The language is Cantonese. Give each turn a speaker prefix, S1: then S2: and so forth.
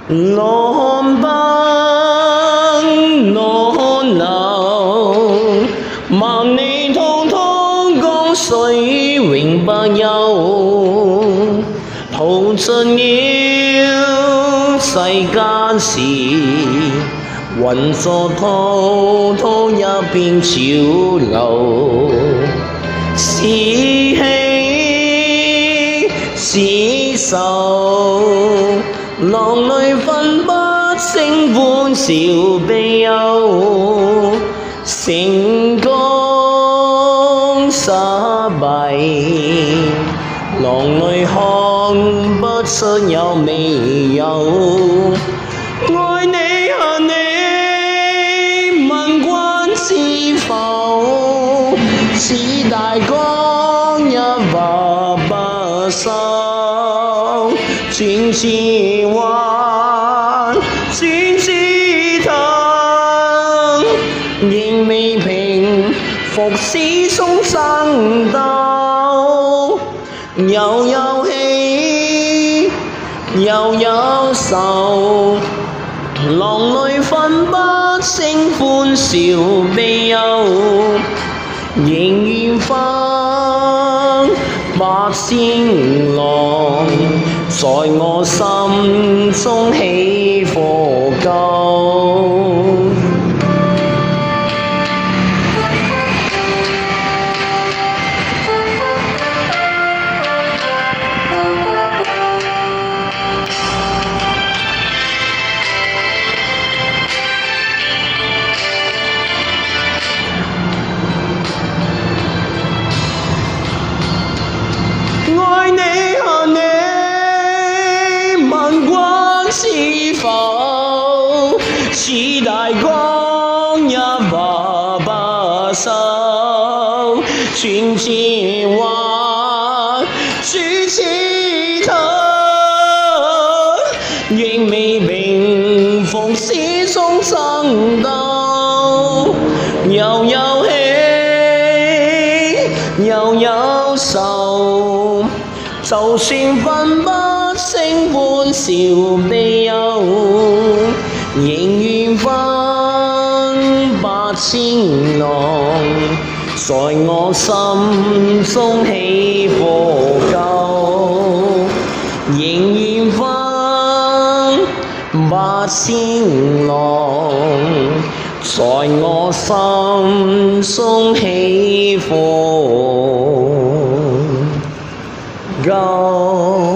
S1: 浪奔浪流，萬里滔滔江水永不休。淘盡了世間事，渾作滔滔一片潮流。是喜是愁，浪裡分不清歡笑悲憂。成功失敗，浪裡看不出有未有。愛你恨你，問君知否？似大江一發不收，轉似彎，轉似藤，仍未平復始終爭鬥。又有喜又有愁，浪裡分不清歡笑悲憂。仍然分百千浪，在我心中起伏夠。愛你恨你，問君知否？似大江一發不收，轉似彎，轉似藤，仍未平復始終爭鬥。又有喜又有愁，就算分不清歡笑悲憂，仍願分百千浪，在我心中起伏夠。仍願分百千浪，在我心中起伏夠。